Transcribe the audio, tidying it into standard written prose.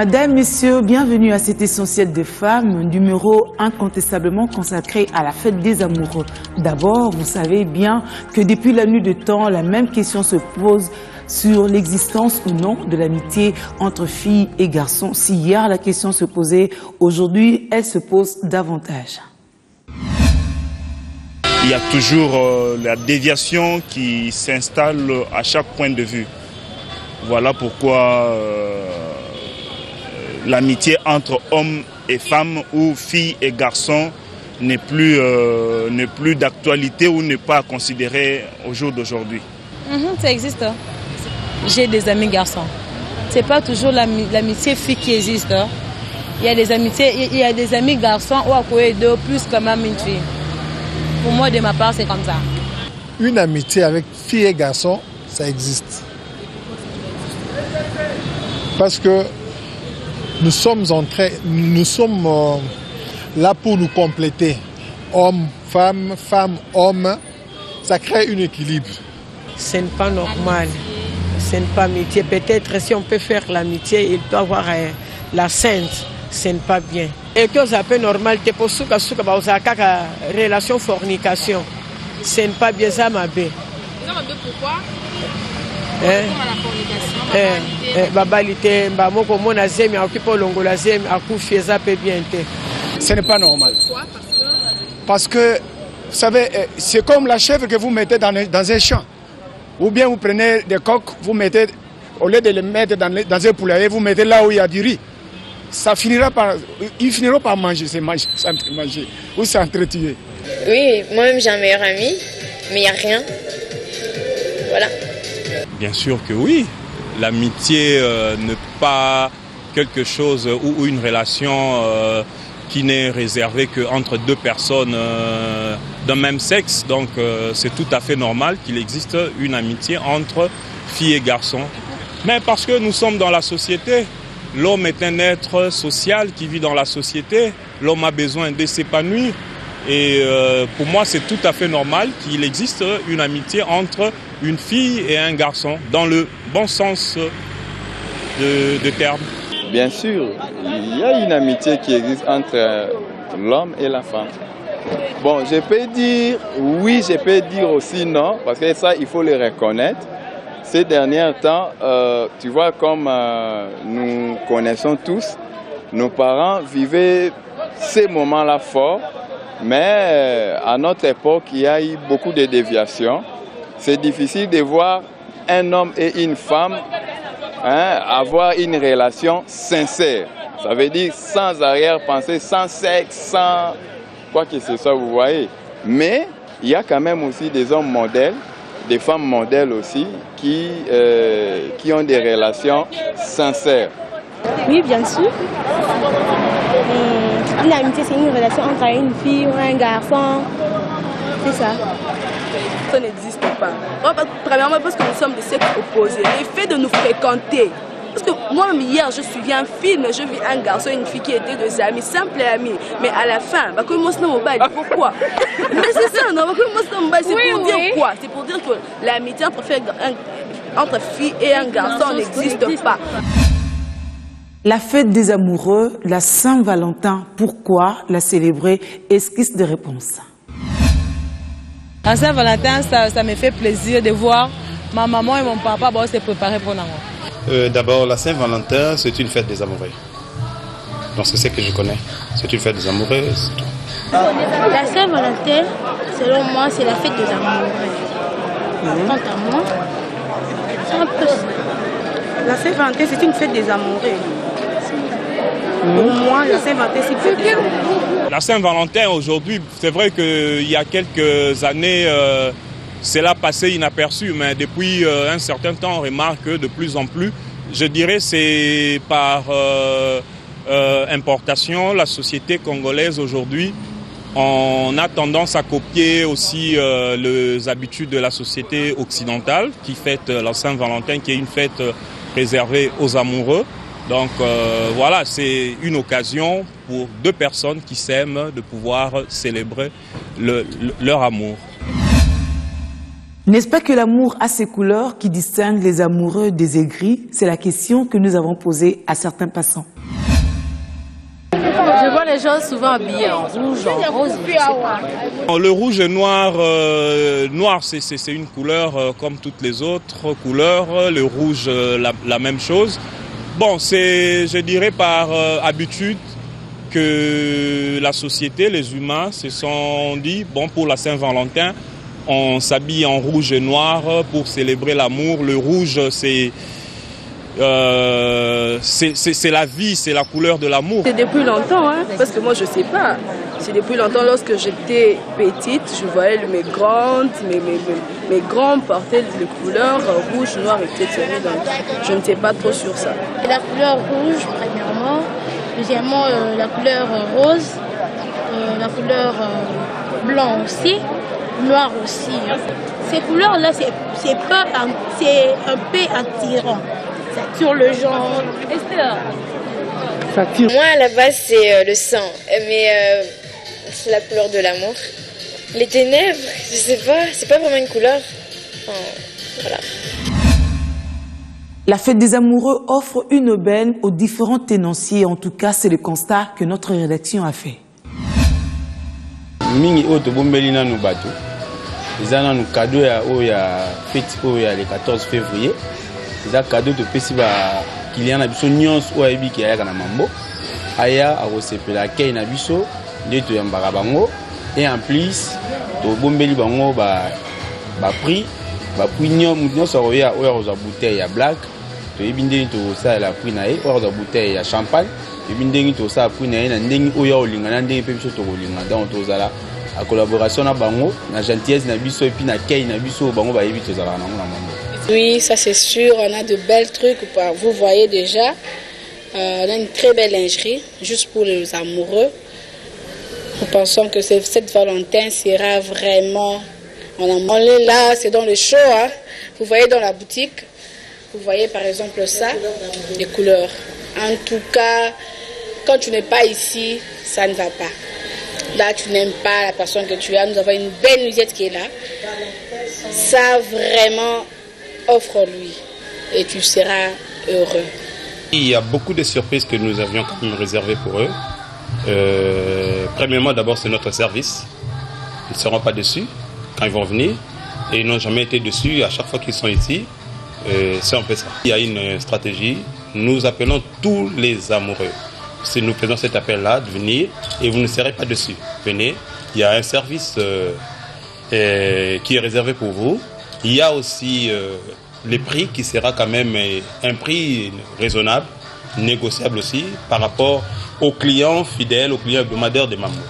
Mesdames, Messieurs, bienvenue à cet Essentiel des femmes, numéro incontestablement consacré à la fête des amoureux. D'abord, vous savez bien que depuis la nuit de temps, la même question se pose sur l'existence ou non de l'amitié entre filles et garçons. Si hier la question se posait, aujourd'hui elle se pose davantage. Il y a toujours la déviation qui s'installe à chaque point de vue. Voilà pourquoi l'amitié entre hommes et femmes ou filles et garçons n'est plus d'actualité ou n'est pas considérée au jour d'aujourd'hui. Ça existe. J'ai des amis garçons. C'est pas toujours l'amitié fille qui existe. Il y a des amitiés, il y a des amis garçons ou à côté d'eux plus quand même une fille. Pour moi, de ma part, c'est comme ça. Une amitié avec filles et garçons, ça existe. Parce que nous sommes là pour nous compléter. Homme, femme, femme, homme, ça crée un équilibre. Ce n'est pas normal. Ce n'est pas amitié. Peut-être si on peut faire l'amitié, il doit avoir la sainte. Ce n'est pas bien. Et que c'est un peu normal, c'est pour ça que relation fornication. Ce n'est pas bien ça, ma belle. Pourquoi? Ce n'est pas normal. Pourquoi? Parce que, vous savez, c'est comme la chèvre que vous mettez dans un champ. Ou bien vous prenez des coqs, vous mettez, au lieu de les mettre dans un poulailler, vous mettez là où il y a du riz. Ils finiront par manger, s'entretuer ou s'entretuer. Oui, moi-même j'ai un meilleur ami, mais il n'y a rien. Voilà. Bien sûr que oui. L'amitié n'est pas quelque chose ou une relation qui n'est réservée qu'entre deux personnes d'un même sexe. Donc c'est tout à fait normal qu'il existe une amitié entre filles et garçons. Mais parce que nous sommes dans la société, l'homme est un être social qui vit dans la société. L'homme a besoin de s'épanouir. Et pour moi, c'est tout à fait normal qu'il existe une amitié entre une fille et un garçon, dans le bon sens de terme. Bien sûr, il y a une amitié qui existe entre l'homme et la femme. Bon, je peux dire oui, je peux dire aussi non, parce que ça, il faut le reconnaître. Ces derniers temps, tu vois, comme nous connaissons tous, nos parents vivaient ces moments-là forts, mais à notre époque, il y a eu beaucoup de déviations. C'est difficile de voir un homme et une femme avoir une relation sincère. Ça veut dire sans arrière-pensée, sans sexe, sans quoi que ce soit, vous voyez. Mais il y a quand même aussi des hommes modèles, des femmes modèles aussi, qui ont des relations sincères. Oui, bien sûr. Une amitié, c'est une relation entre une fille ou un garçon. C'est ça. Ça n'existe pas. Premièrement, parce que nous sommes de sexes opposés. Le fait de nous fréquenter. Parce que moi-même, hier, je suivis un film, je vis un garçon et une fille qui étaient deux amis, simples amis. Mais à la fin, pourquoi? Mais c'est ça, non? C'est pour dire quoi? C'est pour dire que l'amitié entre filles et un garçon n'existe pas. La fête des amoureux, la Saint-Valentin, pourquoi la célébrer? Esquisse de réponse. La Saint-Valentin, ça me fait plaisir de voir ma maman et mon papa se préparer pour l'amour. D'abord, la Saint-Valentin, c'est une fête des amoureux. Donc c'est ce que je connais. C'est une fête des amoureux, c'est tout. La Saint-Valentin, selon moi, c'est la fête des amoureux. Quant à moi, c'est un peu ça. La Saint-Valentin, c'est une fête des amoureux. Pour moi, la Saint-Valentin, c'est une fête des amoureux. La Saint-Valentin, aujourd'hui, c'est vrai qu'il y a quelques années, cela passait inaperçu, mais depuis un certain temps, on remarque que de plus en plus, je dirais, c'est par importation, la société congolaise aujourd'hui, on a tendance à copier aussi les habitudes de la société occidentale qui fête la Saint-Valentin, qui est une fête réservée aux amoureux. Donc voilà, c'est une occasion pour deux personnes qui s'aiment de pouvoir célébrer leur amour. N'est-ce pas que l'amour a ses couleurs qui distinguent les amoureux des aigris? C'est la question que nous avons posée à certains passants. Je vois les gens souvent habillés en rouge, en rose, je sais pas. Le rouge et noir, noir c'est une couleur comme toutes les autres couleurs. Le rouge, la même chose. Bon, c'est, je dirais, par habitude que la société, les humains se sont dit, bon, pour la Saint-Valentin, on s'habille en rouge et noir pour célébrer l'amour. Le rouge, c'est la vie, c'est la couleur de l'amour. C'est depuis longtemps, hein, parce que moi je sais pas. C'est depuis longtemps, lorsque j'étais petite, je voyais mes grands porter les couleurs rouge, noir, etc. Donc je ne sais pas trop sur ça. La couleur rouge, premièrement. Deuxièmement, la couleur rose. La couleur blanc aussi. Noir aussi. Ces couleurs-là, c'est un peu attirant. Ça tire le genre. Moi, à la base, c'est le sang. Mais c'est la couleur de l'amour. Les ténèbres, je sais pas, c'est pas vraiment une couleur. Enfin, voilà. La fête des amoureux offre une aubaine aux différents tenanciers. En tout cas, c'est le constat que notre rédaction a fait. Mingi oto bombeli nanu bato. Eza nanu cadeau ya fête le 14 février. Eza cadeau to pesi ba client na biso nyonso o ayebi ki ayaka na mambo. Aya akosepela kei na biso nde to yambaka bango. Et en plus to bombeli bango ba prix nyonso akoya oyo akozwa bouteille ya black. Toyebi ndenge tosala prix na ye oyo akozwa bouteille ya champagne. Toyebi ndenge tosala prix na ye na ndenge oyo olinga na ndenge mpe biso tokolinga. Donc tozala à collaboration na bango, na gentillesse na biso et puis na kei na biso bango ba yebi tozala na mambo. Oui, ça c'est sûr, on a de belles trucs, vous voyez déjà. On a une très belle lingerie, juste pour les amoureux. Nous pensons que cette Valentin sera vraiment... On est là, c'est dans le show. Hein. Vous voyez dans la boutique, vous voyez par exemple ça, les couleurs. En tout cas, quand tu n'es pas ici, ça ne va pas. Là, tu n'aimes pas la personne que tu as. Nous avons une belle nuisette qui est là. Ça, vraiment, offre-lui. Et tu seras heureux. Il y a beaucoup de surprises que nous avions quand même réservées pour eux. Premièrement, d'abord, c'est notre service. Ils ne seront pas déçus quand ils vont venir. Et ils n'ont jamais été déçus à chaque fois qu'ils sont ici. C'est un peu ça. Il y a une stratégie. Nous appelons tous les amoureux. Si nous faisons cet appel-là, de venir, et vous ne serez pas dessus. Venez, il y a un service qui est réservé pour vous. Il y a aussi les prix qui sera quand même un prix raisonnable, négociable aussi, par rapport aux clients fidèles, aux clients hebdomadaires des Mambo.